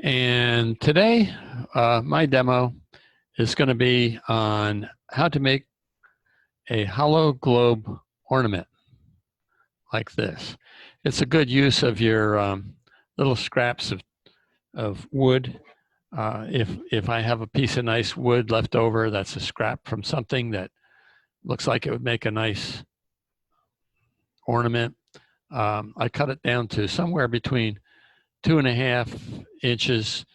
And today, my demo is going to be on how to make a hollow globe ornament like this. It's a good use of your little scraps of wood. If I have a piece of nice wood left over, that's a scrap from something that looks like it would make a nice ornament. I cut it down to somewhere between 2.5 inches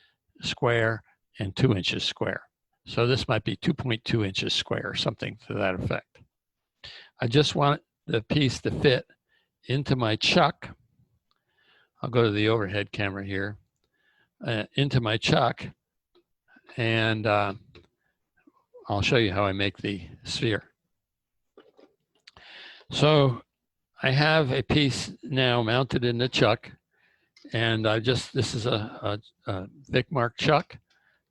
square and 2 inches square. So this might be 2.2 inches square or something to that effect. I just want the piece to fit into my chuck. I'll go to the overhead camera here, into my chuck, and I'll show you how I make the sphere. So I have a piece now mounted in the chuck, and this is a Vic Mark chuck,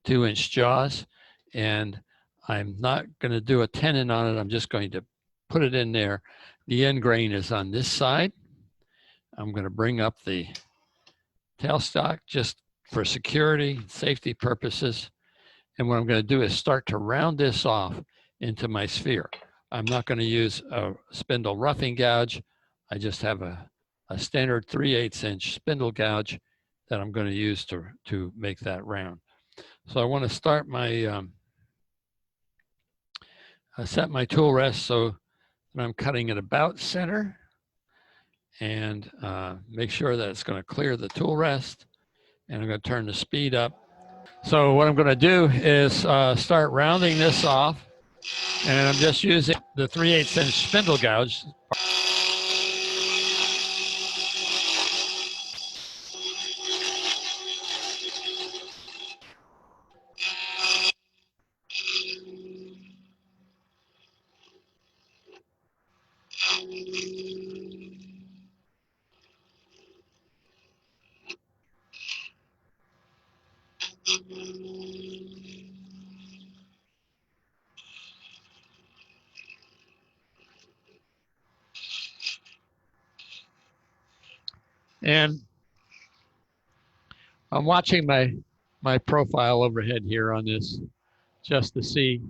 2-inch jaws, and I'm not going to do a tenon on it. I'm just going to put it in there. The end grain is on this side. I'm going to bring up the tailstock just for security, safety purposes. And what I'm going to do is start to round this off into my sphere. I'm not going to use a spindle roughing gouge. I just have a standard 3/8 inch spindle gouge that I'm going to use to make that round. So I want to start my, set my tool rest so that I'm cutting at about center, and make sure that it's going to clear the tool rest, and I'm going to turn the speed up. So what I'm going to do is start rounding this off, and I'm just using the 3/8 inch spindle gouge. And I'm watching my profile overhead here on this just to see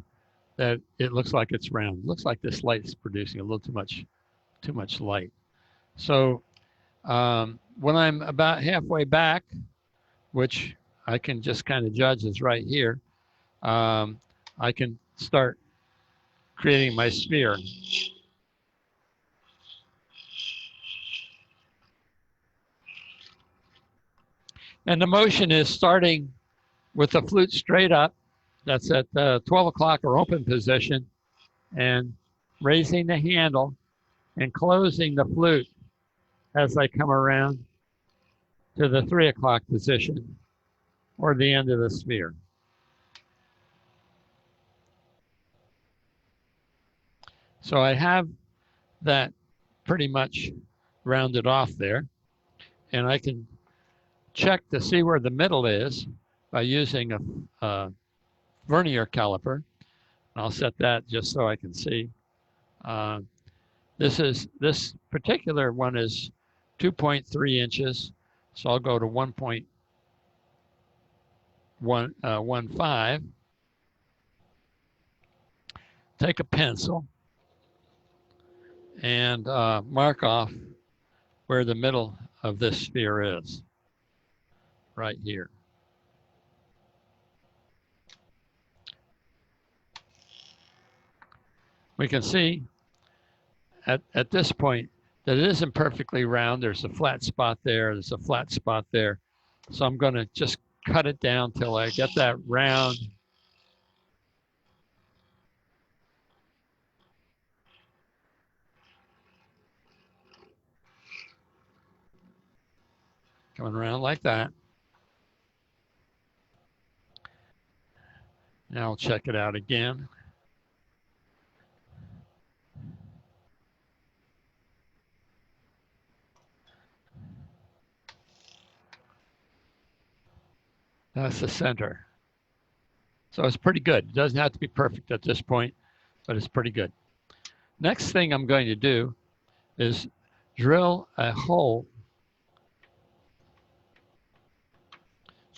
that it looks like it's round. It looks like this light is producing a little too much light. So when I'm about halfway back, which I can just kind of judge is right here, I can start creating my sphere. And the motion is starting with the flute straight up. That's at 12 o'clock or open position, and raising the handle and closing the flute as I come around to the 3 o'clock position or the end of the sphere. So I have that pretty much rounded off there, and I can check to see where the middle is by using a vernier caliper. I'll set that just so I can see. This particular one is 2.3 inches, so I'll go to 1.15. Take a pencil and mark off where the middle of this sphere is, right here. We can see at this point that it isn't perfectly round. There's a flat spot there. There's a flat spot there. So I'm going to just cut it down till I get that round. Coming around like that. Now I'll check it out again. That's the center. So it's pretty good. It doesn't have to be perfect at this point, but it's pretty good. Next thing I'm going to do is drill a hole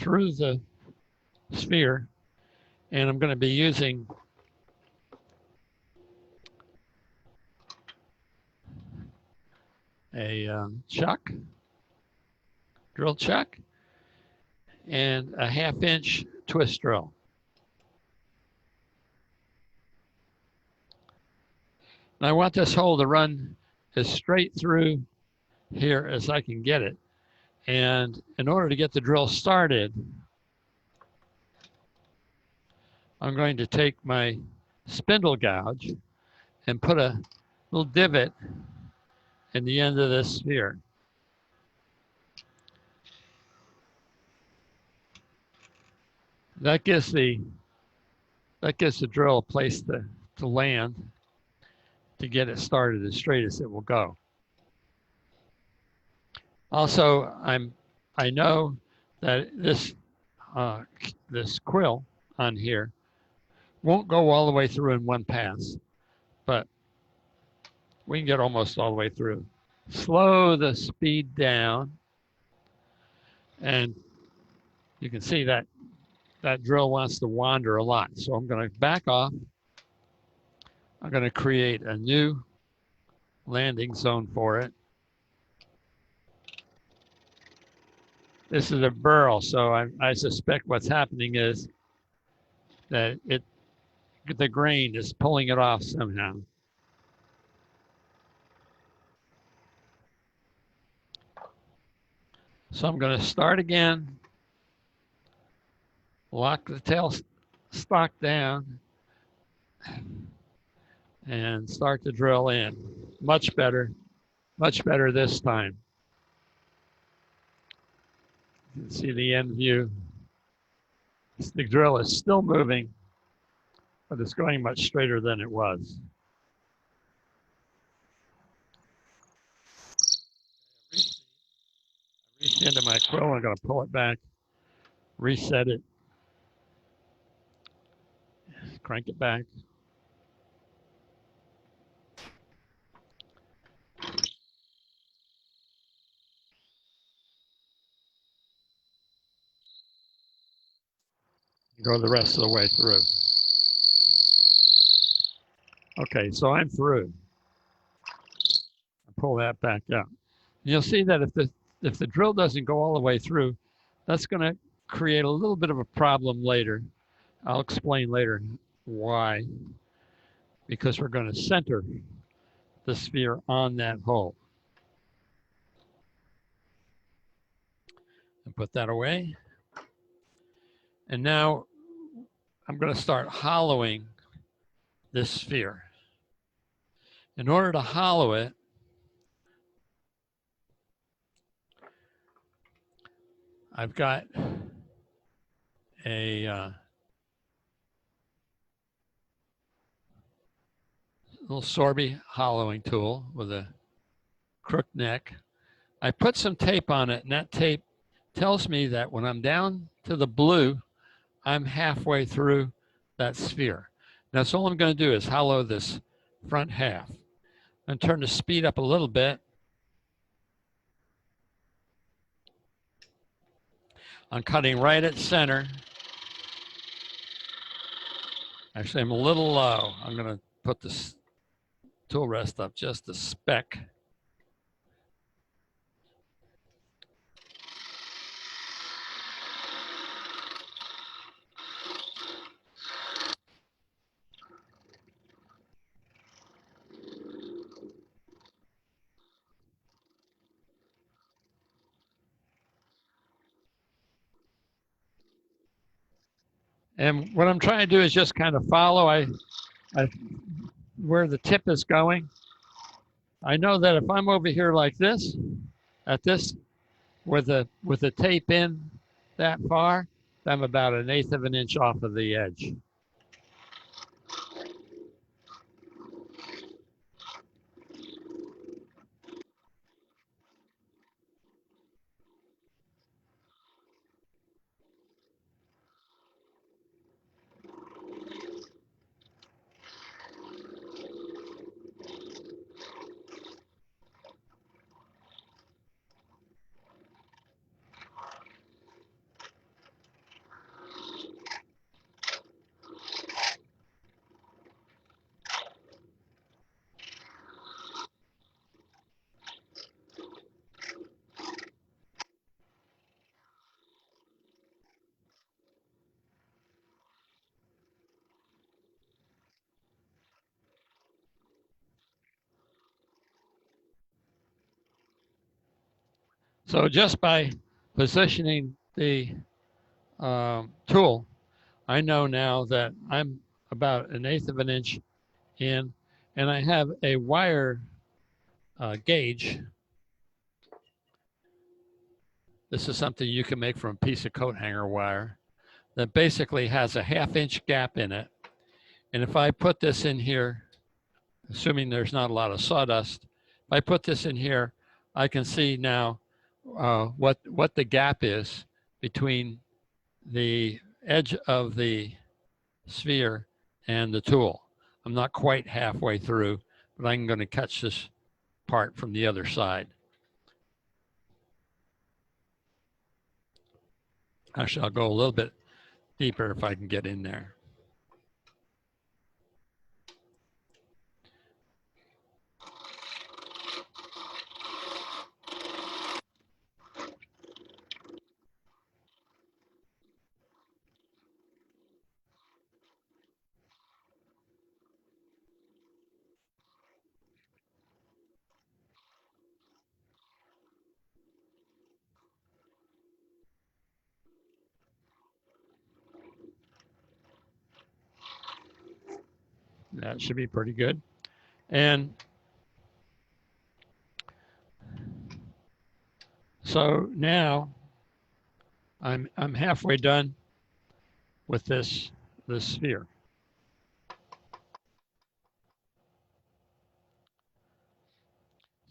through the sphere, and I'm going to be using a chuck, drill chuck, and a 1/2 inch twist drill. And I want this hole to run as straight through here as I can get it. And in order to get the drill started, I'm going to take my spindle gouge and put a little divot in the end of this sphere. That gives the drill a place to land to get it started as straight as it will go. Also, I know that this quill on here won't go all the way through in one pass, but we can get almost all the way through. Slow the speed down, and you can see that that drill wants to wander a lot. So I'm going to back off. I'm going to create a new landing zone for it. This is a burl, so I suspect what's happening is that the grain is pulling it off somehow. So I'm going to start again, lock the tail stock down, and start to drill in. Much better this time. You can see the end view. The drill is still moving, but it's going much straighter than it was. Reach into my quill, I'm going to pull it back, reset it, crank it back. Go the rest of the way through. Okay, so I'm through. I pull that back out. You'll see that if the drill doesn't go all the way through, that's going to create a little bit of a problem later. I'll explain later why. Because we're going to center the sphere on that hole. And put that away. And now I'm going to start hollowing this sphere. In order to hollow it, I've got a little Sorby hollowing tool with a crook neck. I put some tape on it, and that tape tells me that when I'm down to the blue, I'm halfway through that sphere. Now, so all I'm going to do is hollow this front half and turn the speed up a little bit. I'm cutting right at center. Actually, I'm a little low. I'm going to put this tool rest up just a speck. And what I'm trying to do is just kind of follow where the tip is going. I know that if I'm over here like this, at this, with the tape in that far, I'm about 1/8 of an inch off of the edge. So just by positioning the tool, I know now that I'm about 1/8 of an inch in, and I have a wire gauge. This is something you can make from a piece of coat hanger wire that basically has a 1/2 inch gap in it. And if I put this in here, assuming there's not a lot of sawdust, if I put this in here, I can see now what the gap is between the edge of the sphere and the tool. I'm not quite halfway through, but I'm going to catch this part from the other side. Actually, I'll go a little bit deeper if I can get in there. That should be pretty good. And so now I'm halfway done with this sphere.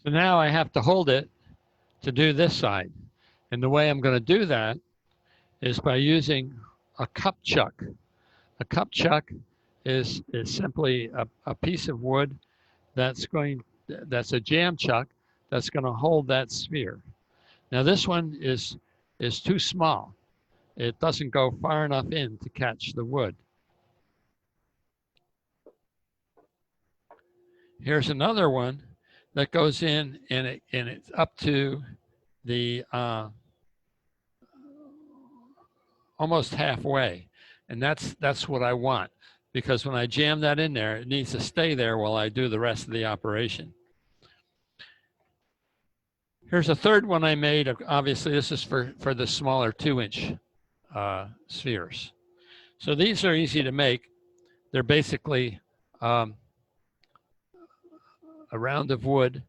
So now I have to hold it to do this side. And the way I'm going to do that is by using a cup chuck. A cup chuck is simply a piece of wood that's a jam chuck that's going to hold that sphere. Now this one is too small. It doesn't go far enough in to catch the wood. Here's another one that goes in and it's up to the almost halfway. And that's what I want, because when I jam that in there, it needs to stay there while I do the rest of the operation. Here's a third one I made. Obviously, this is for the smaller 2-inch spheres. So these are easy to make. They're basically a round of wood,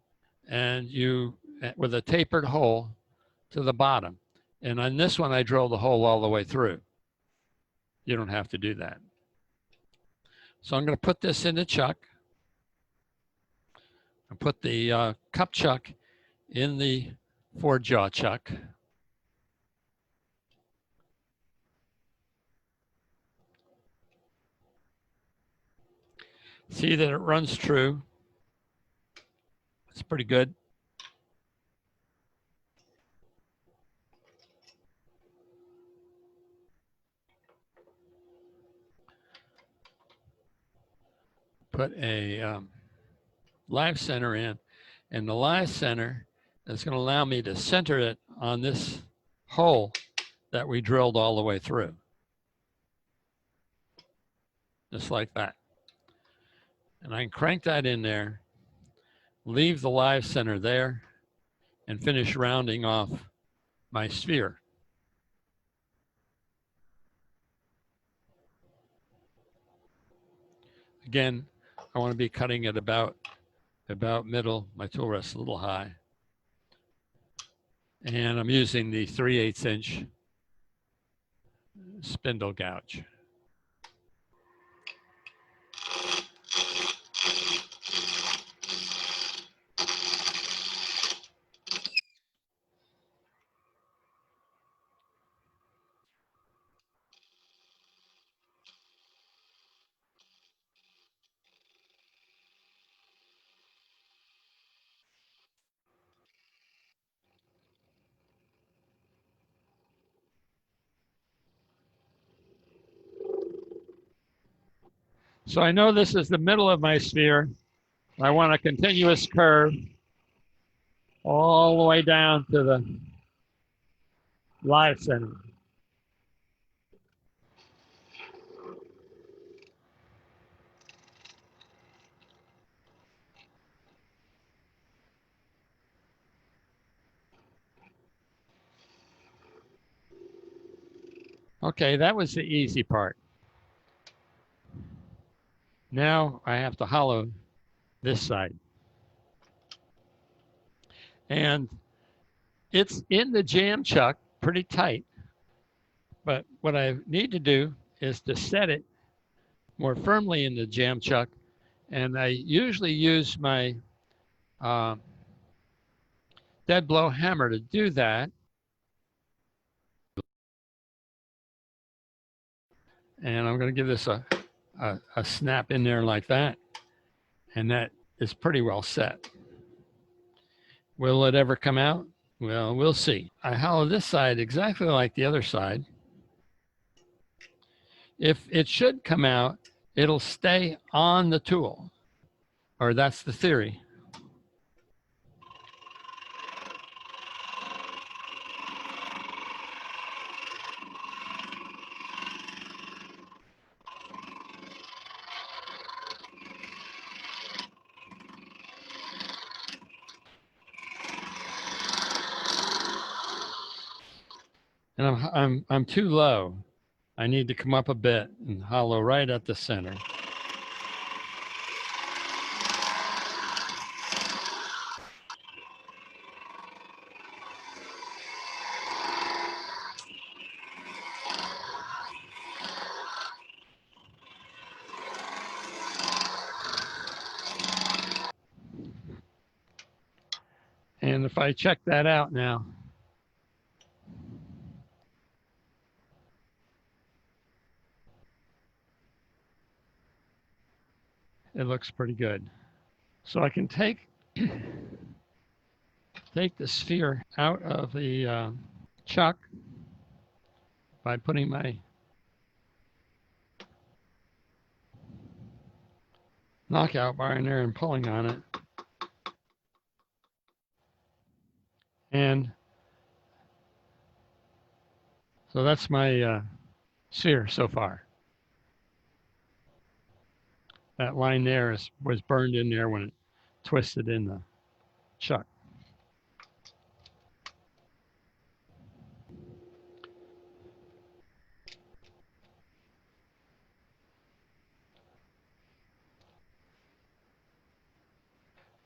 and with a tapered hole to the bottom. And on this one, I drilled the hole all the way through. You don't have to do that. So I'm going to put this in the chuck. I put the cup chuck in the 4-jaw chuck. See that it runs true. It's pretty good. Put a live center in, and the live center is going to allow me to center it on this hole that we drilled all the way through. Just like that. And I can crank that in there, leave the live center there, and finish rounding off my sphere. Again, I want to be cutting it about middle. My tool rests a little high. And I'm using the 3/8 inch spindle gouge. So I know this is the middle of my sphere. I want a continuous curve all the way down to the live center. Okay, that was the easy part. Now I have to hollow this side. And it's in the jam chuck pretty tight. But what I need to do is to set it more firmly in the jam chuck. And I usually use my dead blow hammer to do that. And I'm going to give this a snap in there like that. And that is pretty well set. Will it ever come out? Well, we'll see. I hollow this side exactly like the other side. If it should come out, it'll stay on the tool, or that's the theory. And I'm too low. I need to come up a bit and hollow right at the center. And if I check that out now, it looks pretty good. So I can take the sphere out of the chuck by putting my knockout bar in there and pulling on it. And so that's my sphere so far. That line there was burned in there when it twisted in the chuck.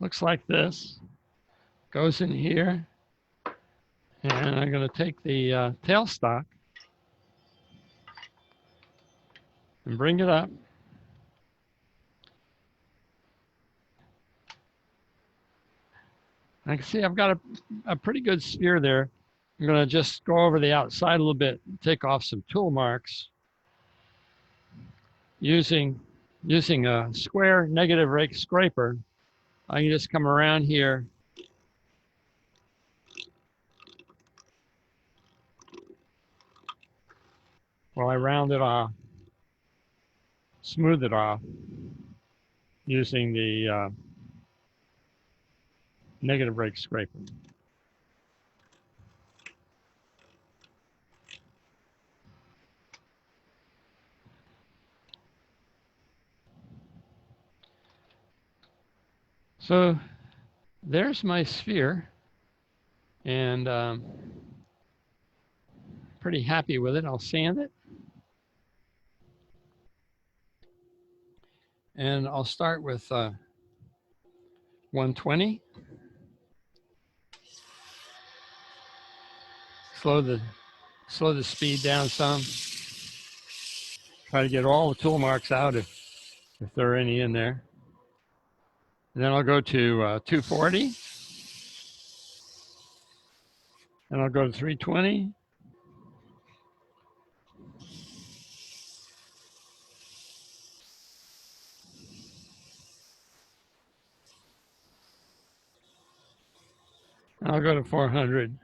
Looks like this. Goes in here. And I'm going to take the tailstock and bring it up. I can see I've got a pretty good sphere there. I'm going to just go over the outside a little bit, take off some tool marks using a square negative rake scraper. I can just come around here while I round it off, smooth it off using the negative rake scraper. So there's my sphere, and pretty happy with it. I'll sand it. And I'll start with 120. Slow the speed down some. Try to get all the tool marks out if there are any in there. And then I'll go to 240. And I'll go to 320. And I'll go to 400.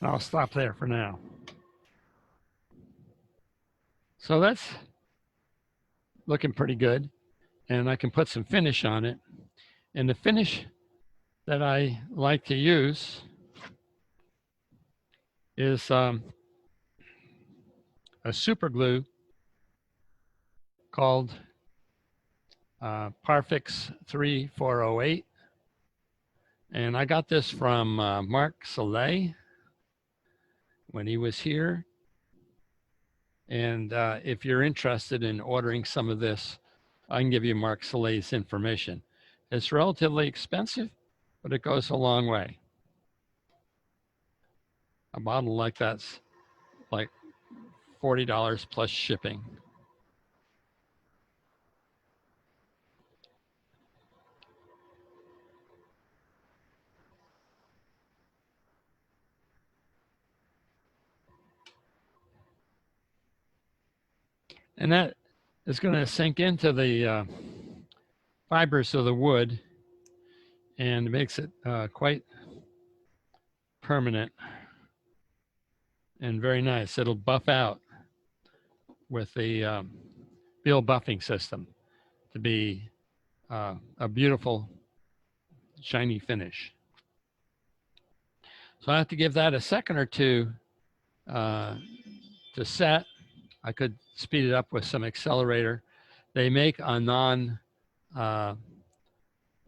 I'll stop there for now. So that's looking pretty good. And I can put some finish on it. And the finish that I like to use is a super glue called Parfix 3408. And I got this from Mark Soleil when he was here. And if you're interested in ordering some of this, I can give you Mark Soleil's information. It's relatively expensive, but it goes a long way. A bottle like that's like $40 plus shipping. And that is going to sink into the fibers of the wood and makes it quite permanent and very nice. It'll buff out with the Beal buffing system to be a beautiful shiny finish. So I have to give that a second or two to set. I could speed it up with some accelerator. They make an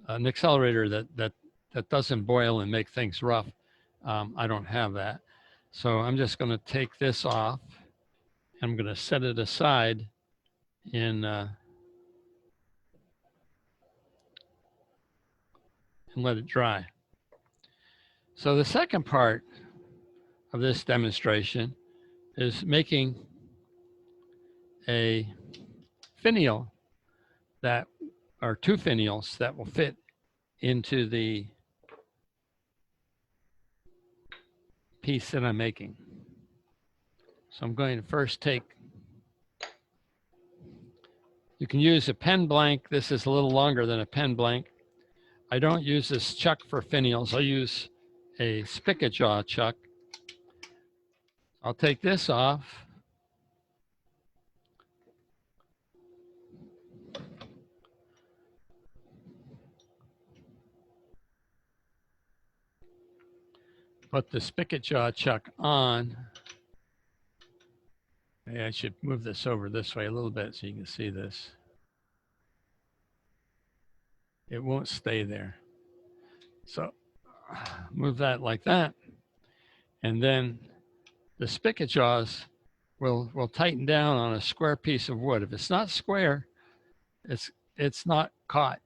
accelerator that doesn't boil and make things rough. I don't have that. So I'm just going to take this off. I'm going to set it aside and let it dry. So the second part of this demonstration is making a finial that are two finials that will fit into the piece that I'm making. So I'm going to first take, you can use a pen blank. This is a little longer than a pen blank. I don't use this chuck for finials. I use a spigot jaw chuck. I'll take this off. Put the spigot jaw chuck on. Maybe I should move this over this way a little bit so you can see this. It won't stay there. So move that like that. And then the spigot jaws will tighten down on a square piece of wood. If it's not square, it's not caught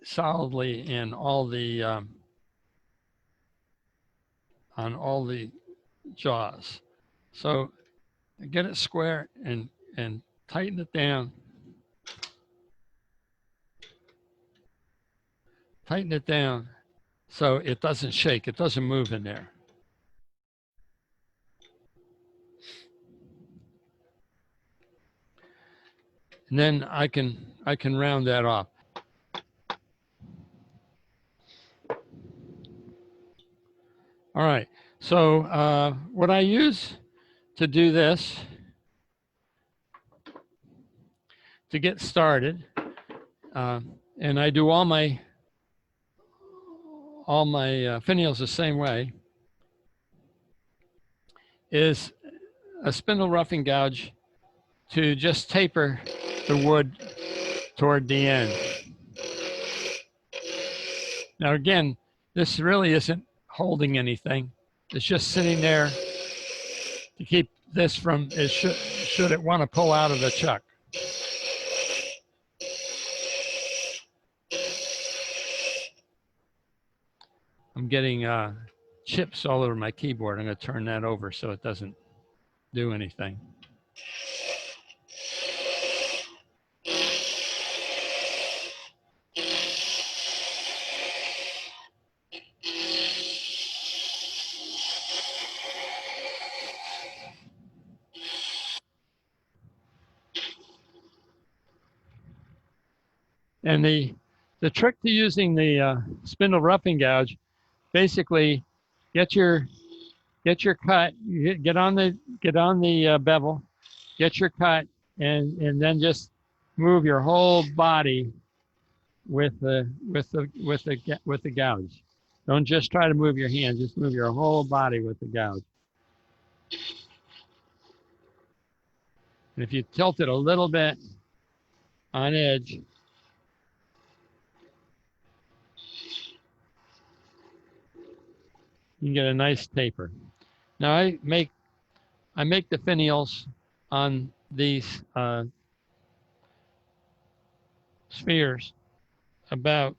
solidly in all the on all the jaws. So get it square and tighten it down. Tighten it down so it doesn't shake, it doesn't move in there. And then I can round that off. All right, so what I use to do this, to get started, and I do all my finials the same way, is a spindle roughing gouge to just taper the wood toward the end. Now again, this really isn't holding anything. It's just sitting there to keep this from, should it want to pull out of the chuck. I'm getting chips all over my keyboard. I'm going to turn that over so it doesn't do anything. And the trick to using the spindle roughing gouge, basically get your cut, get on the bevel, get your cut, and then just move your whole body with the gouge. Don't just try to move your hand, just move your whole body with the gouge. And if you tilt it a little bit on edge, you can get a nice taper. Now I make the finials on these spheres about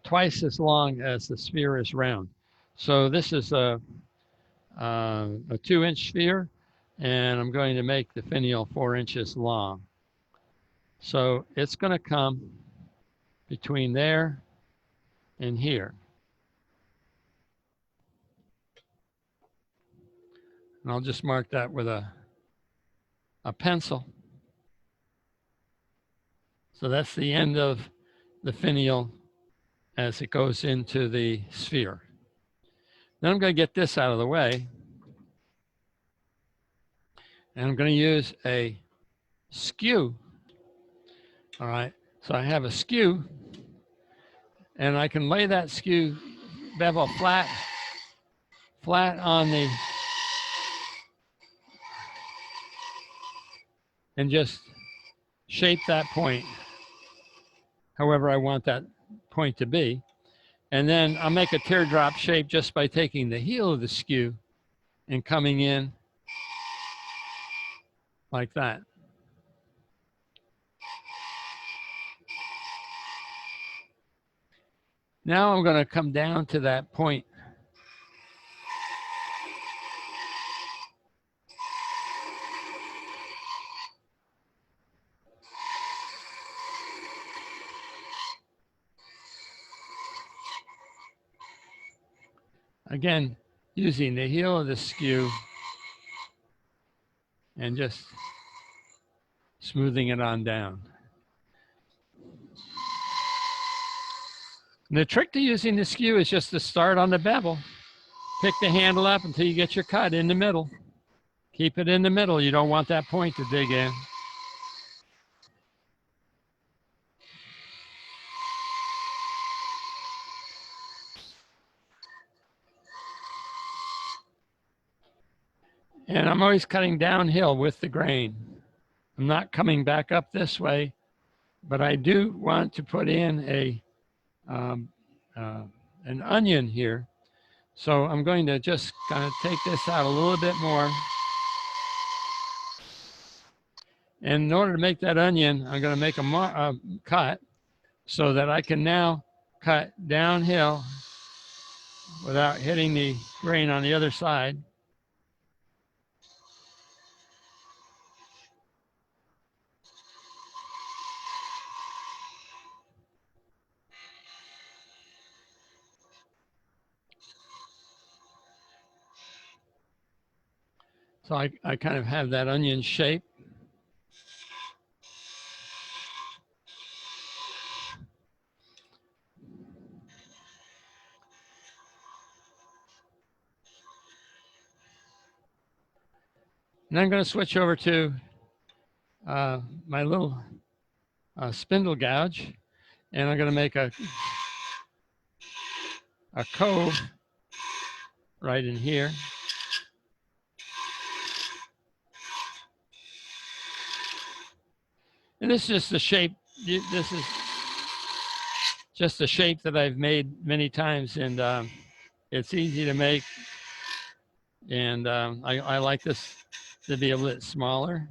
twice as long as the sphere is round. So this is a 2-inch sphere, and I'm going to make the finial 4 inches long. So it's going to come between there and here. And I'll just mark that with a pencil. So that's the end of the finial as it goes into the sphere. Then I'm going to get this out of the way. And I'm going to use a skew. All right. So I have a skew, and I can lay that skew bevel flat on the, and just shape that point however I want that point to be. And then I'll make a teardrop shape just by taking the heel of the skew and coming in like that. Now I'm going to come down to that point. Again, using the heel of the skew and just smoothing it on down. And the trick to using the skew is just to start on the bevel. Pick the handle up until you get your cut in the middle. Keep it in the middle. You don't want that point to dig in. And I'm always cutting downhill with the grain. I'm not coming back up this way, but I do want to put in an onion here. So I'm going to just kind of take this out a little bit more. And in order to make that onion, I'm going to make a cut so that I can now cut downhill without hitting the grain on the other side. So I kind of have that onion shape. And I'm going to switch over to my little spindle gouge, and I'm going to make a cove right in here. And this is just the shape. This is just a shape that I've made many times, and it's easy to make. And I like this to be a bit smaller.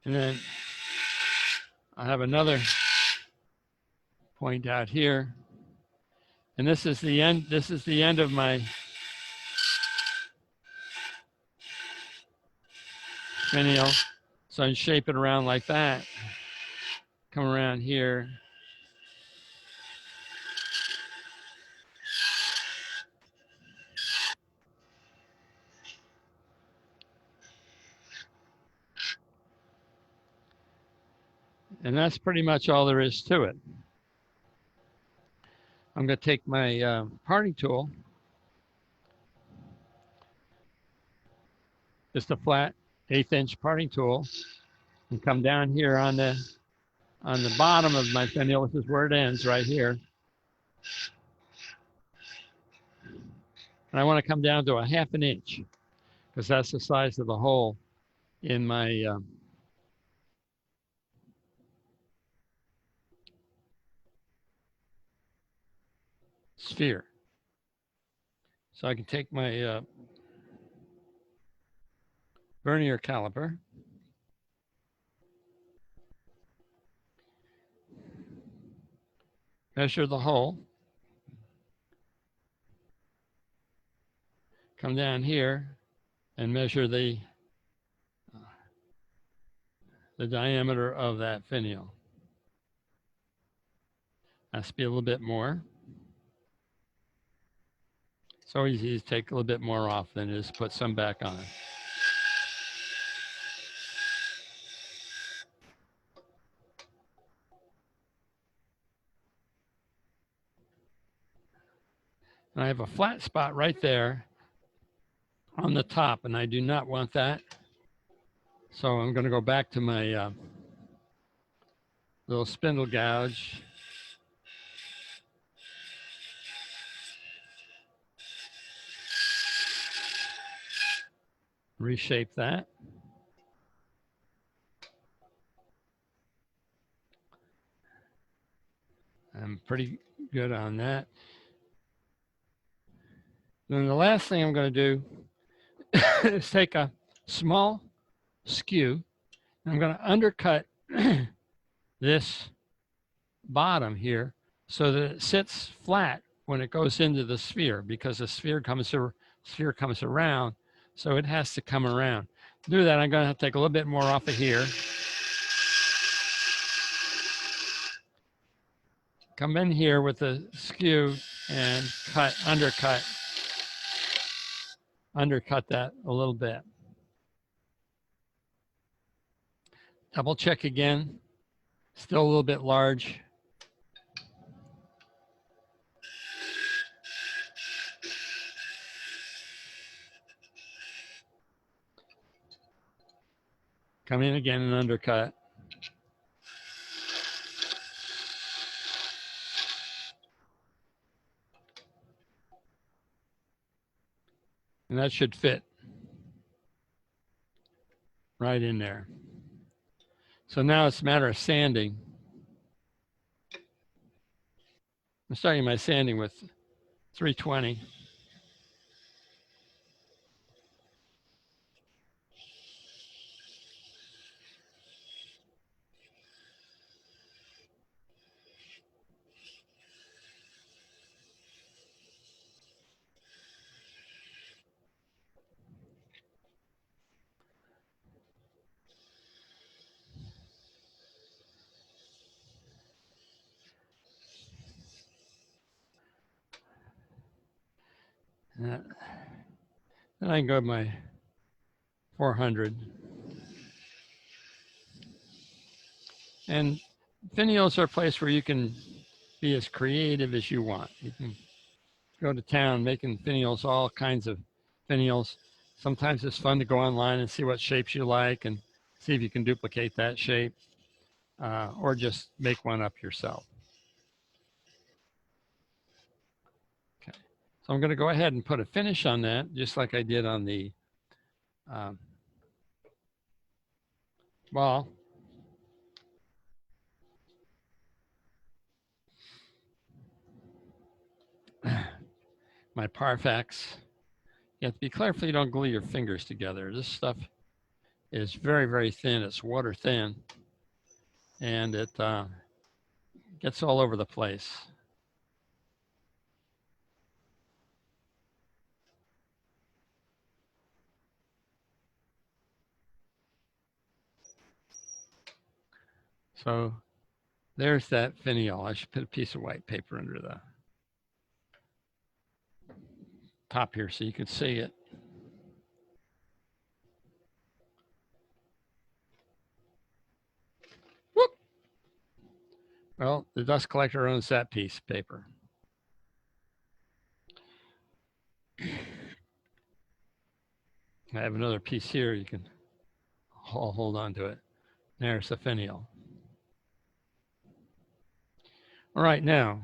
And then I have another point out here. And this is the end. This is the end of my finial. So I can shape it around like that. Come around here. And that's pretty much all there is to it. I'm going to take my parting tool, just a flat 1/8 inch parting tool, and come down here on the bottom of my finial. This is where it ends, right here. And I want to come down to a 1/2 inch. because that's the size of the hole in my sphere. So I can take my vernier caliper, measure the hole, come down here and measure the diameter of that finial. Has to be a little bit more. It's so easy to take a little bit more off than it is to put some back on. And I have a flat spot right there on the top, and I do not want that. So I'm going to go back to my little spindle gouge. Reshape that. I'm pretty good on that. Then the last thing I'm going to do is take a small skew. I'm going to undercut this bottom here so that it sits flat when it goes into the sphere, because the sphere comes around, so it has to come around. To do that, I'm going to have to take a little bit more off of here. Come in here with the skew and undercut that a little bit. Double check again. Still a little bit large. Come in again and undercut. And that should fit right in there. So now it's a matter of sanding. I'm starting my sanding with 320. Then I can go to my 400. And finials are a place where you can be as creative as you want. You can go to town making finials, all kinds of finials. Sometimes it's fun to go online and see what shapes you like and see if you can duplicate that shape, or just make one up yourself. Okay, so I'm going to go ahead and put a finish on that, just like I did on the ball. My Parfax. You have to be careful you don't glue your fingers together. This stuff is very, very thin. It's water thin, and it gets all over the place. So there's that finial. I should put a piece of white paper under the top here so you can see it. Whoop. Well, the dust collector owns that piece of paper. I have another piece here. You can hold on to it. There's the finial. All right, now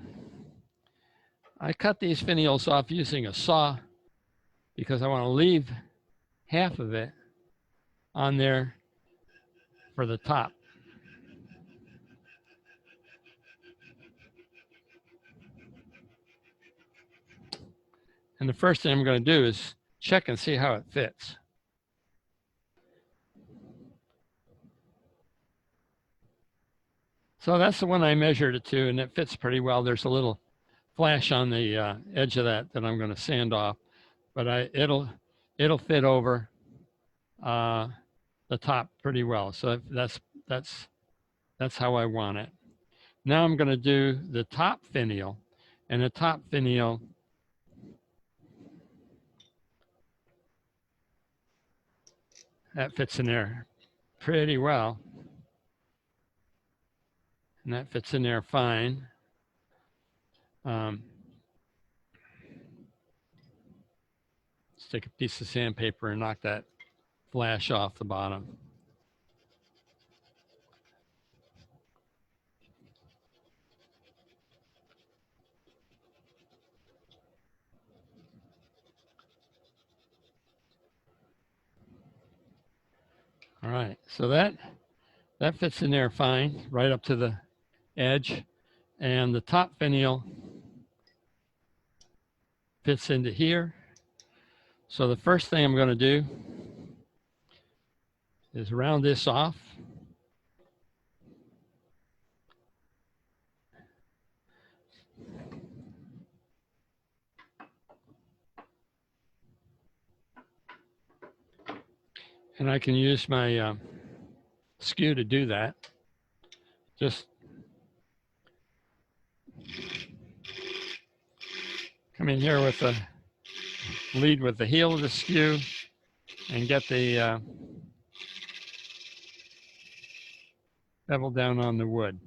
I cut these finials off using a saw because I want to leave half of it on there for the top. And the first thing I'm going to do is check and see how it fits. So that's the one I measured it to, and it fits pretty well. There's a little flash on the edge of that I'm going to sand off, but it'll fit over the top pretty well. So that's how I want it. Now I'm going to do the top finial, and the top finial that fits in there pretty well, and that fits in there fine. Let's take a piece of sandpaper and knock that flash off the bottom. All right, so that fits in there fine, right up to the edge, and the top finial fits into here. So the first thing I'm going to do is round this off. And I can use my skew to do that. Just come in here with the lead with the heel of the skew and get the bevel down on the wood.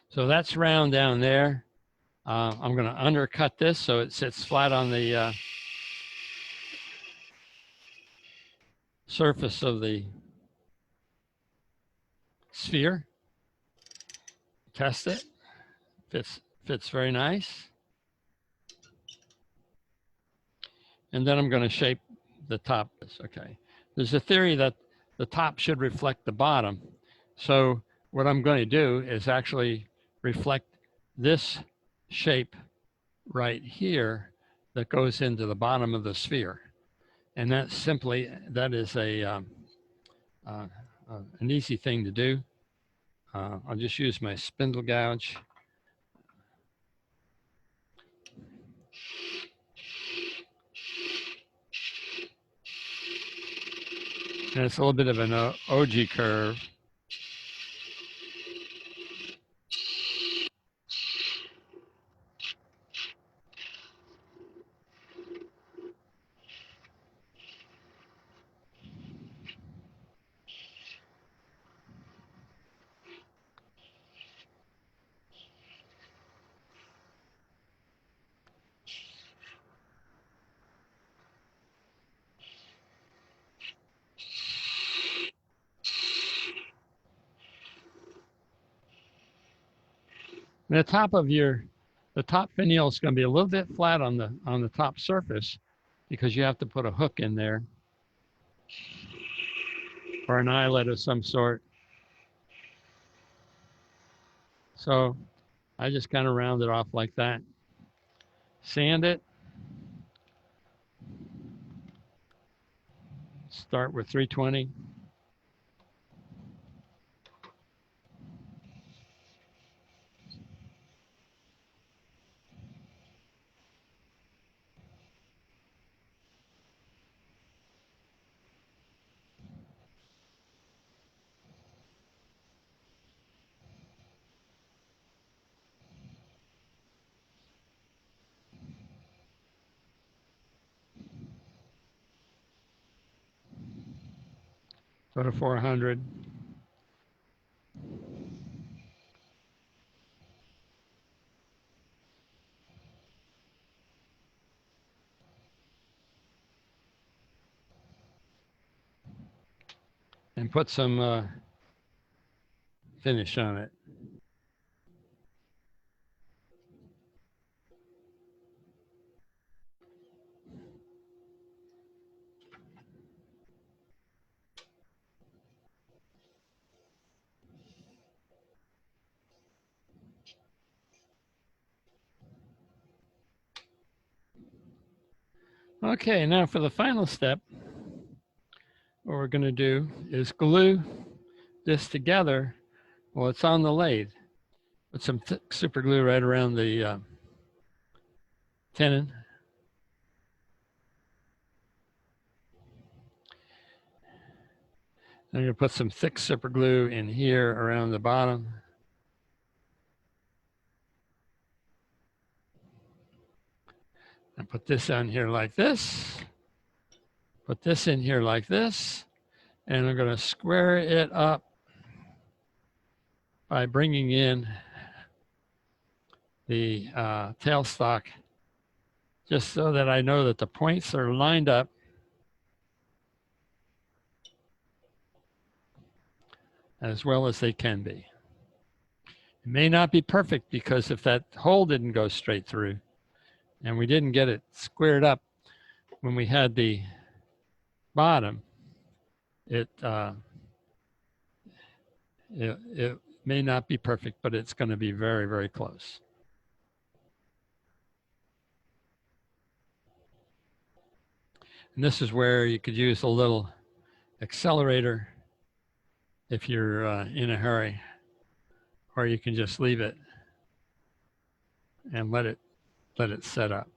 So that's round down there. I'm going to undercut this so it sits flat on the surface of the sphere. Test it. Fits very nice. And then I'm going to shape the top. Okay. There's a theory that the top should reflect the bottom. So what I'm going to do is actually reflect this shape right here that goes into the bottom of the sphere. And that is an easy thing to do. I'll just use my spindle gouge. And it's a little bit of an OG curve. And the top finial is going to be a little bit flat on the top surface because you have to put a hook in there or an eyelet of some sort. So I just kind of round it off like that. Sand it. Start with 320. Go to 400. And put some finish on it. Okay, now for the final step, what we're going to do is glue this together while it's on the lathe. Put some super glue right around the tenon. I'm going to put some thick super glue in here around the bottom. And put this on here like this. Put this in here like this. And I'm going to square it up by bringing in the tailstock, just so that I know that the points are lined up as well as they can be. It may not be perfect, because if that hole didn't go straight through and we didn't get it squared up when we had the bottom, it may not be perfect, but it's going to be very, very close. And this is where you could use a little accelerator if you're in a hurry, or you can just leave it and let it set up.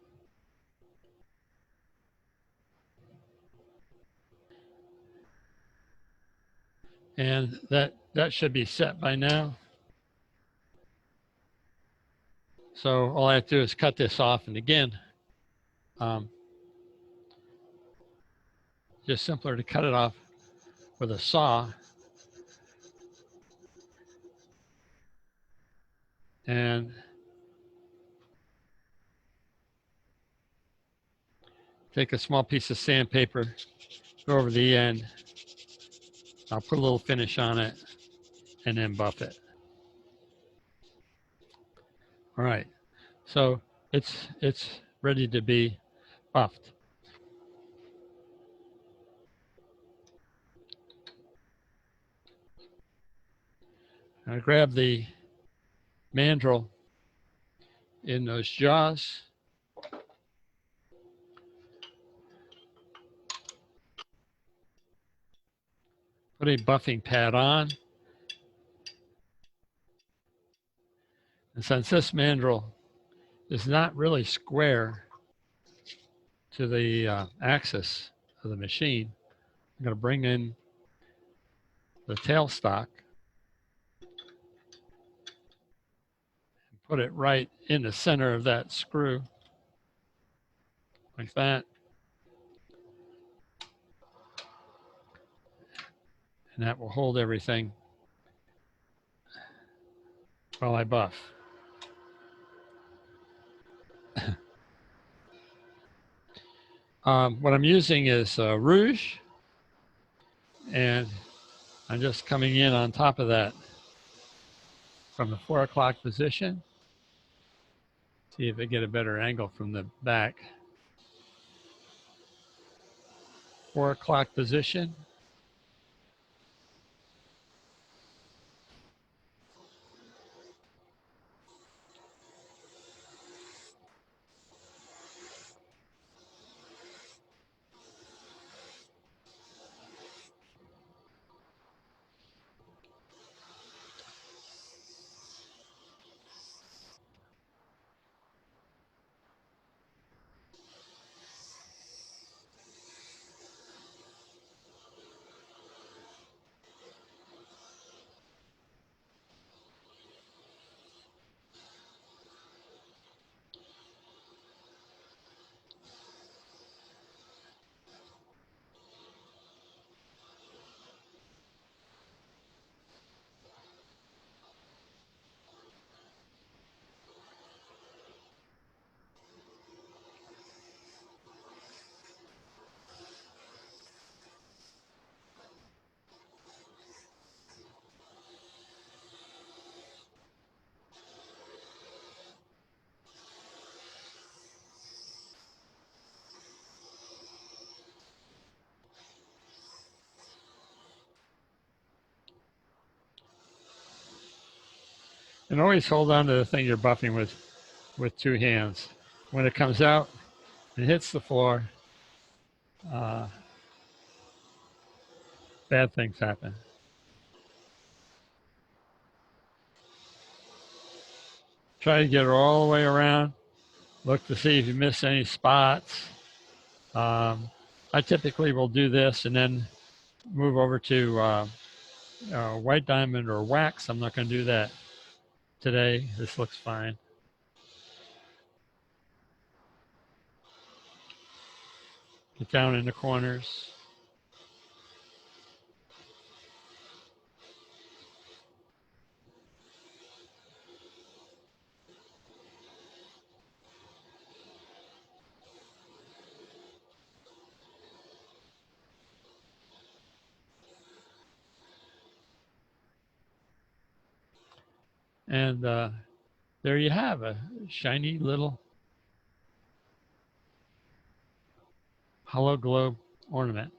And that should be set by now. So all I have to do is cut this off. And again, just simpler to cut it off with a saw. And take a small piece of sandpaper, go over the end. I'll put a little finish on it and then buff it. All right, so it's ready to be buffed. I grab the mandrel in those jaws. Put a buffing pad on. And since this mandrel is not really square to the axis of the machine, I'm going to bring in the tailstock and put it right in the center of that screw, like that. And that will hold everything while I buff. What I'm using is Rouge, and I'm just coming in on top of that from the 4 o'clock position. See if I get a better angle from the back. 4 o'clock position. And always hold on to the thing you're buffing with 2 hands. When it comes out and hits the floor, uh, bad things happen. Try to get it all the way around. Look to see if you miss any spots. I typically will do this and then move over to white diamond or wax. I'm not going to do that today. This looks fine. Get down in the corners. And there you have a shiny little hollow globe ornament.